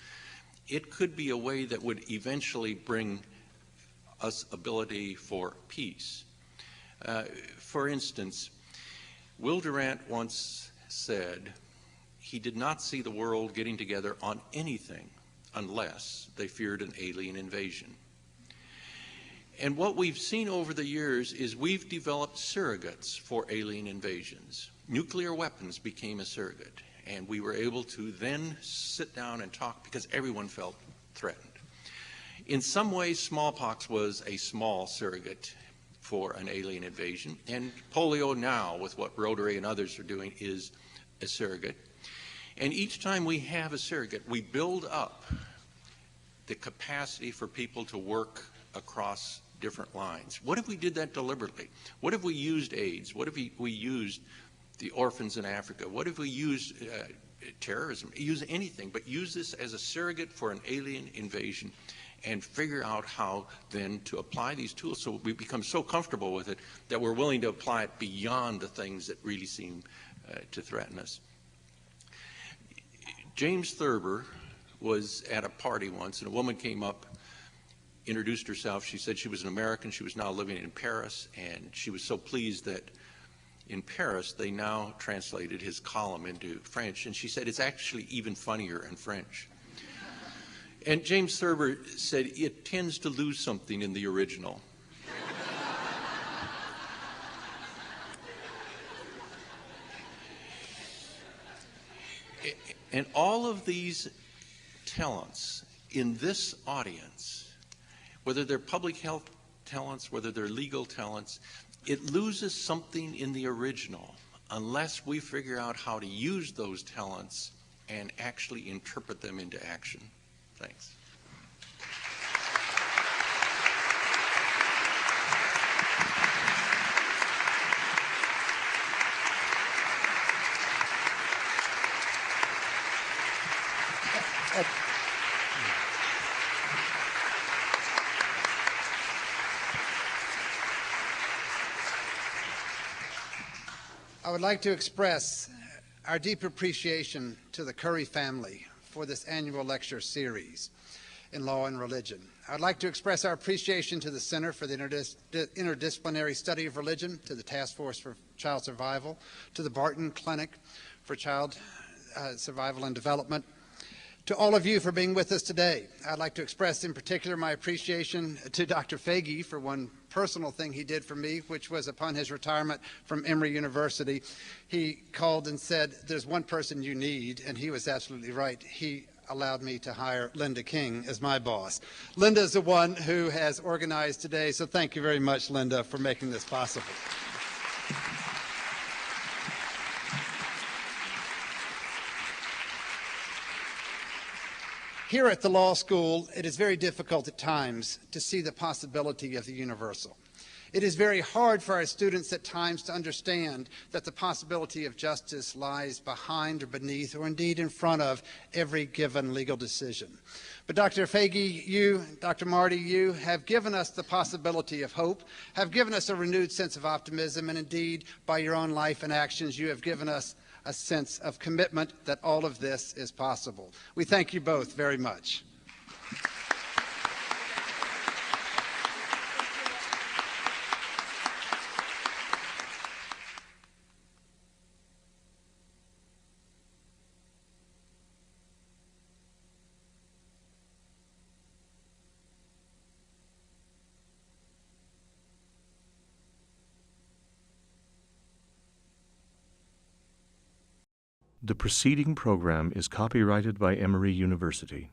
it could be a way that would eventually bring us ability for peace. For instance, Will Durant once said he did not see the world getting together on anything unless they feared an alien invasion. And what we've seen over the years is we've developed surrogates for alien invasions. Nuclear weapons became a surrogate, and we were able to then sit down and talk because everyone felt threatened. In some ways, smallpox was a small surrogate for an alien invasion, and polio now, with what Rotary and others are doing, is a surrogate. And each time we have a surrogate, we build up the capacity for people to work across different lines. What if we did that deliberately? What if we used AIDS? What if we used the orphans in Africa? What if we used terrorism, use anything, but use this as a surrogate for an alien invasion and figure out how then to apply these tools so we become so comfortable with it that we're willing to apply it beyond the things that really seem to threaten us. James Thurber was at a party once, and a woman came up, introduced herself. She said she was an American. She was now living in Paris, and she was so pleased that in Paris they now translated his column into French, and she said it's actually even funnier in French. And James Thurber said it tends to lose something in the original. And all of these talents in this audience, whether they're public health talents, whether they're legal talents, it loses something in the original unless we figure out how to use those talents and actually interpret them into action. Thanks. I would like to express our deep appreciation to the Curry family for this annual lecture series in law and religion. I'd like to express our appreciation to the Center for the Interdisciplinary Study of Religion, to the Task Force for Child Survival, to the Barton Clinic for Child Survival and Development, to all of you for being with us today. I'd like to express in particular my appreciation to Dr. Foege for one personal thing he did for me, which was upon his retirement from Emory University. He called and said, there's one person you need, and he was absolutely right. He allowed me to hire Linda King as my boss. Linda is the one who has organized today, so thank you very much, Linda, for making this possible. Here at the law school, it is very difficult at times to see the possibility of the universal. It is very hard for our students at times to understand that the possibility of justice lies behind or beneath or indeed in front of every given legal decision. But Dr. Foege, you, Dr. Marty, you have given us the possibility of hope, have given us a renewed sense of optimism, and indeed, by your own life and actions, you have given us a sense of commitment that all of this is possible. We thank you both very much. The preceding program is copyrighted by Emory University.